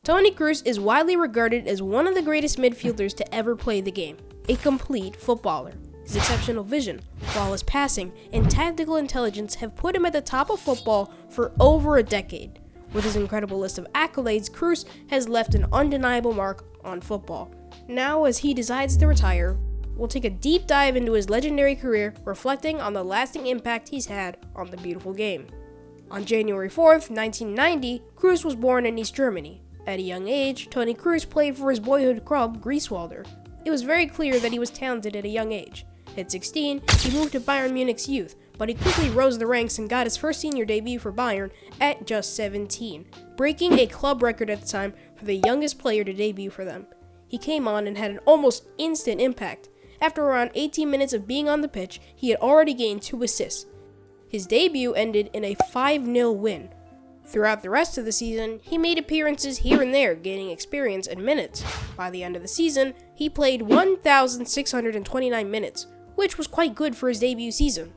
Toni Kroos is widely regarded as one of the greatest midfielders to ever play the game, a complete footballer. His exceptional vision, flawless passing, and tactical intelligence have put him at the top of football for over a decade. With his incredible list of accolades, Kroos has left an undeniable mark on football. Now, as he decides to retire, we'll take a deep dive into his legendary career, reflecting on the lasting impact he's had on the beautiful game. On January 4th, 1990, Kroos was born in East Germany. At a young age, Toni Kroos played for his boyhood club, Grieswalder. It was very clear that he was talented at a young age. At 16, he moved to Bayern Munich's youth, but he quickly rose the ranks and got his first senior debut for Bayern at just 17, breaking a club record at the time for the youngest player to debut for them. He came on and had an almost instant impact. After around 18 minutes of being on the pitch, he had already gained 2 assists. His debut ended in a 5-0 win. Throughout the rest of the season, he made appearances here and there, gaining experience and minutes. By the end of the season, he played 1,629 minutes, which was quite good for his debut season.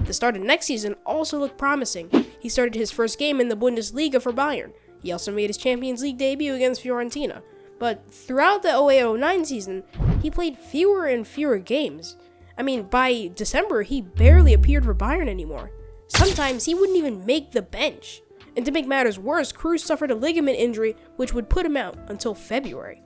The start of next season also looked promising. He started his first game in the Bundesliga for Bayern. He also made his Champions League debut against Fiorentina. But throughout the 08-09 season, he played fewer and fewer games. By December, he barely appeared for Bayern anymore. Sometimes he wouldn't even make the bench. And to make matters worse, Kroos suffered a ligament injury which would put him out until February.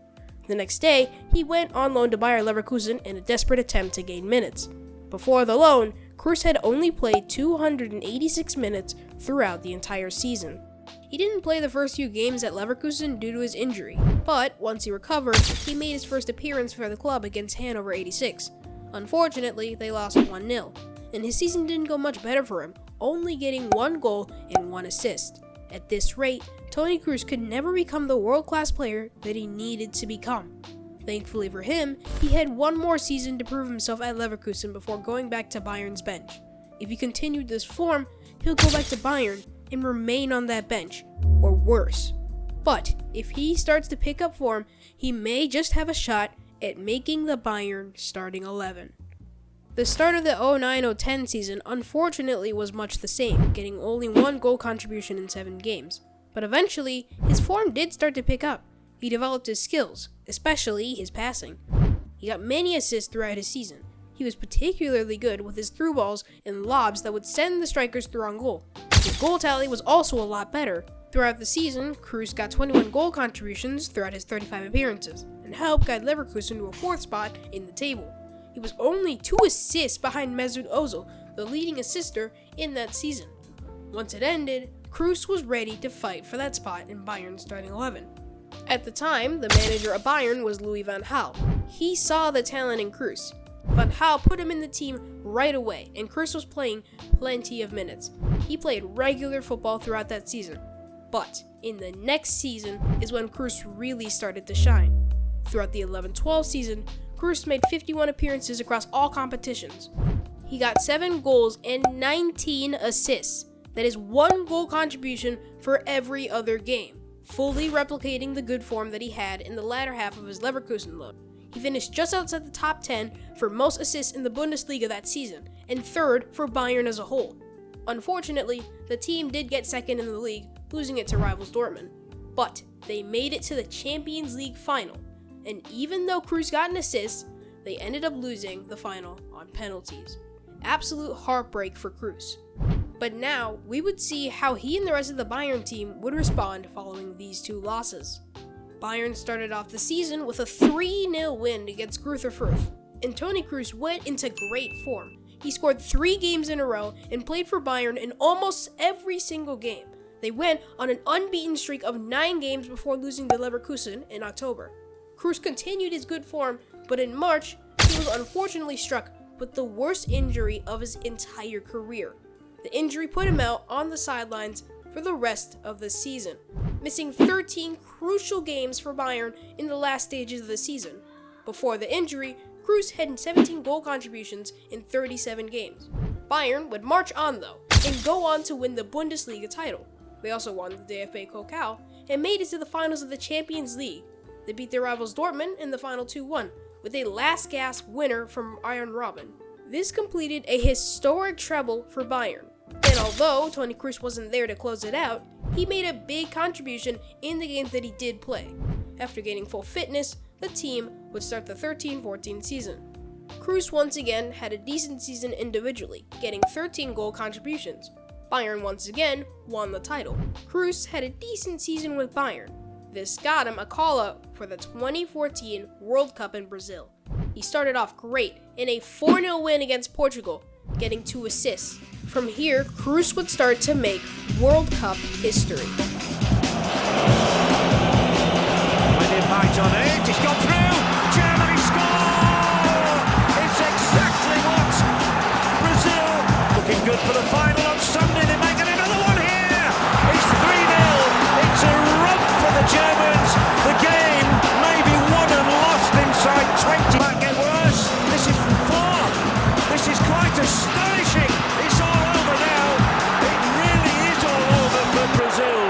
The next day, he went on loan to Bayern Leverkusen in a desperate attempt to gain minutes. Before the loan, Kroos had only played 286 minutes throughout the entire season. He didn't play the first few games at Leverkusen due to his injury, but once he recovered, he made his first appearance for the club against Hannover 86. Unfortunately, they lost 1-0, and his season didn't go much better for him, only getting 1 goal and 1 assist. At this rate, Toni Kroos could never become the world-class player that he needed to become. Thankfully for him, he had 1 more season to prove himself at Leverkusen before going back to Bayern's bench. If he continued this form, he'll go back to Bayern and remain on that bench, or worse. But if he starts to pick up form, he may just have a shot at making the Bayern starting 11. The start of the 09-10 season unfortunately was much the same, getting only 1 goal contribution in 7 games. But eventually, his form did start to pick up. He developed his skills, especially his passing. He got many assists throughout his season. He was particularly good with his through balls and lobs that would send the strikers through on goal. His goal tally was also a lot better. Throughout the season, Kroos got 21 goal contributions throughout his 35 appearances, and helped guide Leverkusen to a 4th spot in the table. He was only 2 assists behind Mesut Ozil, the leading assister in that season. Once it ended, Kroos was ready to fight for that spot in Bayern's starting 11. At the time, the manager of Bayern was Louis van Gaal. He saw the talent in Kroos. Van Gaal put him in the team right away, and Kroos was playing plenty of minutes. He played regular football throughout that season. But in the next season is when Kroos really started to shine. Throughout the 11-12 season, Kroos made 51 appearances across all competitions. He got 7 goals and 19 assists. That is 1 goal contribution for every other game, fully replicating the good form that he had in the latter half of his Leverkusen loan. He finished just outside the top 10 for most assists in the Bundesliga that season, and 3rd for Bayern as a whole. Unfortunately, the team did get 2nd in the league, losing it to rivals Dortmund. But they made it to the Champions League final. And even though Kroos got an assist, they ended up losing the final on penalties. Absolute heartbreak for Kroos. But now, we would see how he and the rest of the Bayern team would respond following these 2 losses. Bayern started off the season with a 3-0 win against Greuther Fürth, and Toni Kroos went into great form. He scored 3 games in a row and played for Bayern in almost every single game. They went on an unbeaten streak of 9 games before losing to Leverkusen in October. Kroos continued his good form, but in March, he was unfortunately struck with the worst injury of his entire career. The injury put him out on the sidelines for the rest of the season, missing 13 crucial games for Bayern in the last stages of the season. Before the injury, Kroos had 17 goal contributions in 37 games. Bayern would march on though, and go on to win the Bundesliga title. They also won the DFB Pokal and made it to the finals of the Champions League. They beat their rivals Dortmund in the final 2-1, with a last-gasp winner from Arjen Robben. This completed a historic treble for Bayern. And although Toni Kroos wasn't there to close it out, he made a big contribution in the games that he did play. After gaining full fitness, the team would start the 13-14 season. Kroos once again had a decent season individually, getting 13 goal contributions. Bayern once again won the title. Kroos had a decent season with Bayern. This got him a call-up for the 2014 World Cup in Brazil. He started off great in a 4-0 win against Portugal, getting 2 assists. From here, Kroos would start to make World Cup history. With impact on it, it's gone through! Germany score! It's exactly what Brazil looking good for the final on Sunday. They make it another one here! It's 3-0! It's a run for the Germans. The game may be won and lost inside 20. Might get worse. This is from far. This is quite astonishing. It's all over now. It really is all over for Brazil.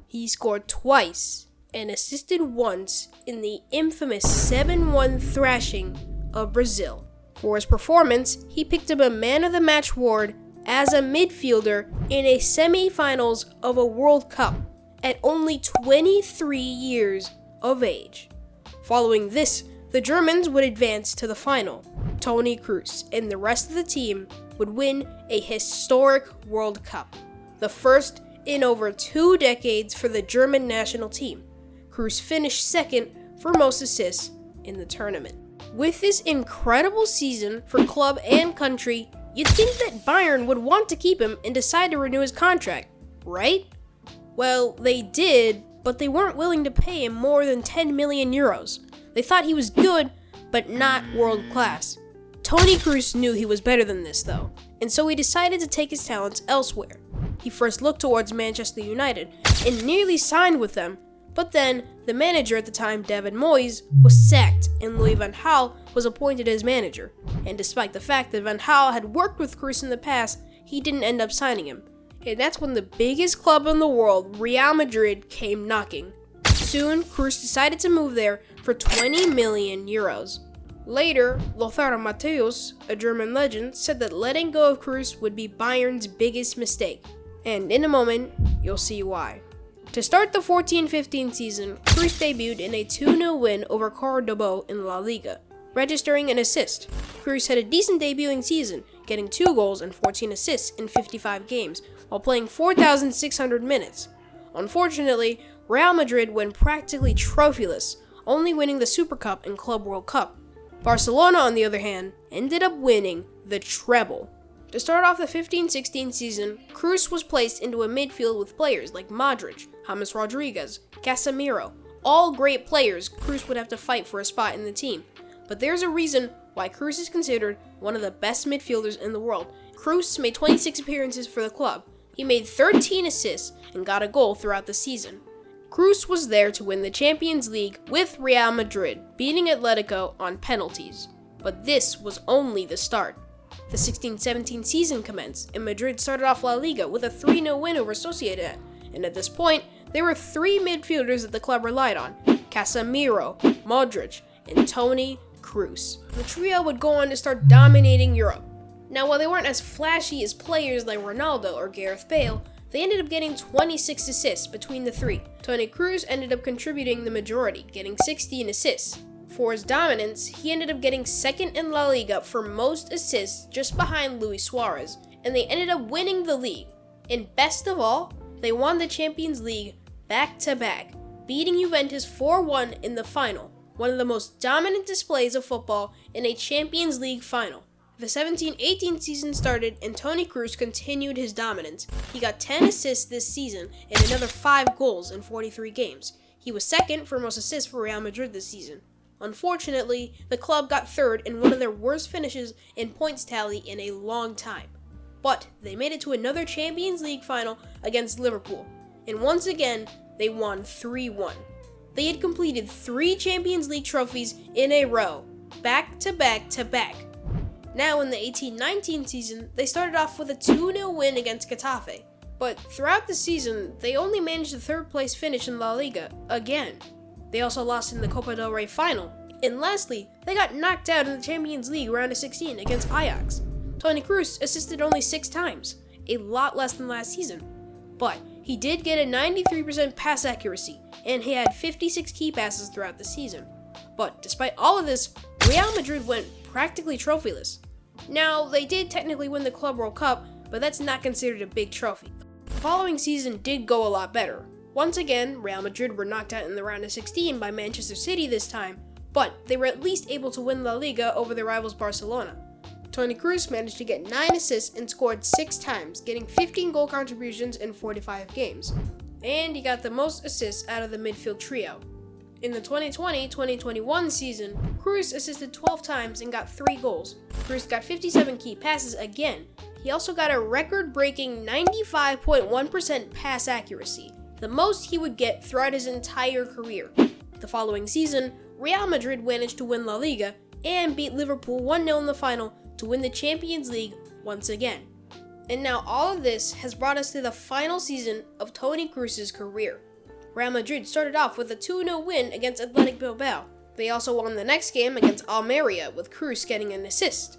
He scored twice and assisted once in the infamous 7-1 thrashing of Brazil. For his performance, he picked up a Man of the Match award as a midfielder in a semi-finals of a World Cup at only 23 years of age. Following this, the Germans would advance to the final. Toni Kroos and the rest of the team would win a historic World Cup, the first in over 2 decades for the German national team. Kroos finished second for most assists in the tournament. With this incredible season for club and country, you'd think that Bayern would want to keep him and decide to renew his contract, right? Well, they did, but they weren't willing to pay him more than 10 million euros. They thought he was good, but not world class. Toni Kroos knew he was better than this though, and so he decided to take his talents elsewhere. He first looked towards Manchester United and nearly signed with them, but then the manager at the time, David Moyes, was sacked and Louis van Gaal was appointed as manager. And despite the fact that van Gaal had worked with Kroos in the past, he didn't end up signing him. And that's when the biggest club in the world, Real Madrid, came knocking. Soon, Kroos decided to move there for 20 million euros. Later, Lothar Matthäus, a German legend, said that letting go of Kroos would be Bayern's biggest mistake. And in a moment, you'll see why. To start the 14-15 season, Kroos debuted in a 2-0 win over Cordoba in La Liga, registering an assist. Kroos had a decent debuting season, getting 2 goals and 14 assists in 55 games, while playing 4,600 minutes. Unfortunately, Real Madrid went practically trophyless, only winning the Super Cup and Club World Cup. Barcelona, on the other hand, ended up winning the treble. To start off the 15-16 season, Kroos was placed into a midfield with players like Modric, James Rodriguez, Casemiro, all great players. Kroos would have to fight for a spot in the team. But there's a reason why Kroos is considered one of the best midfielders in the world. Kroos made 26 appearances for the club. He made 13 assists and got a goal throughout the season. Kroos was there to win the Champions League with Real Madrid, beating Atletico on penalties. But this was only the start. The 16-17 season commenced, and Madrid started off La Liga with a 3-0 win over Sociedad. And at this point, there were 3 midfielders that the club relied on: Casemiro, Modric, and Toni Kroos. The trio would go on to start dominating Europe. Now, while they weren't as flashy as players like Ronaldo or Gareth Bale, they ended up getting 26 assists between the 3. Toni Kroos ended up contributing the majority, getting 16 assists. For his dominance, he ended up getting second in La Liga for most assists, just behind Luis Suarez, and they ended up winning the league. And best of all, they won the Champions League back-to-back, beating Juventus 4-1 in the final, one of the most dominant displays of football in a Champions League final. The 17-18 season started and Toni Kroos continued his dominance. He got 10 assists this season and another 5 goals in 43 games. He was second for most assists for Real Madrid this season. Unfortunately, the club got third in one of their worst finishes in points tally in a long time. But they made it to another Champions League final against Liverpool, and once again, they won 3-1. They had completed 3 Champions League trophies in a row, back to back to back. Now in the 18-19 season, they started off with a 2-0 win against Getafe, but throughout the season, they only managed a 3rd place finish in La Liga again. They also lost in the Copa del Rey final. And lastly, they got knocked out in the Champions League round of 16 against Ajax. Toni Kroos assisted only 6 times, a lot less than last season. But he did get a 93% pass accuracy, and he had 56 key passes throughout the season. But despite all of this, Real Madrid went practically trophyless. Now, they did technically win the Club World Cup, but that's not considered a big trophy. The following season did go a lot better. Once again, Real Madrid were knocked out in the round of 16 by Manchester City this time, but they were at least able to win La Liga over their rivals Barcelona. Toni Kroos managed to get 9 assists and scored 6 times, getting 15 goal contributions in 45 games. And he got the most assists out of the midfield trio. In the 2020-2021 season, Kroos assisted 12 times and got 3 goals. Kroos got 57 key passes again. He also got a record-breaking 95.1% pass accuracy, the most he would get throughout his entire career. The following season, Real Madrid managed to win La Liga and beat Liverpool 1-0 in the final to win the Champions League once again. And now all of this has brought us to the final season of Toni Kroos' career. Real Madrid started off with a 2-0 win against Athletic Bilbao. They also won the next game against Almeria, with Kroos getting an assist.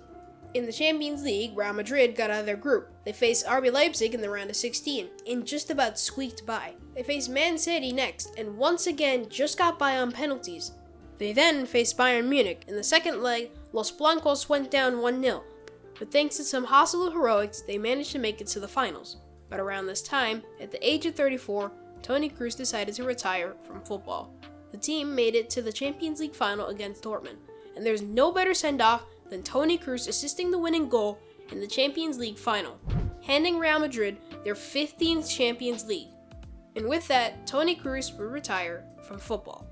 In the Champions League, Real Madrid got out of their group. They faced RB Leipzig in the round of 16 and just about squeaked by. They faced Man City next and once again just got by on penalties. They then faced Bayern Munich. In the second leg, Los Blancos went down 1-0, but thanks to some hostile heroics, they managed to make it to the finals. But around this time, at the age of 34, Toni Kroos decided to retire from football. The team made it to the Champions League final against Dortmund, and there's no better send-off than Toni Kroos assisting the winning goal in the Champions League final, handing Real Madrid their 15th Champions League. And with that, Toni Kroos will retire from football.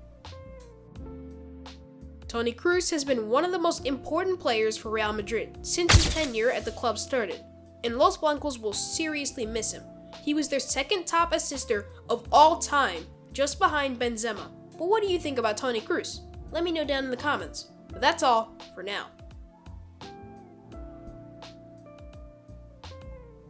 Toni Kroos has been one of the most important players for Real Madrid since his tenure at the club started, and Los Blancos will seriously miss him. He was their second top assister of all time, just behind Benzema. But what do you think about Toni Kroos? Let me know down in the comments. But that's all for now.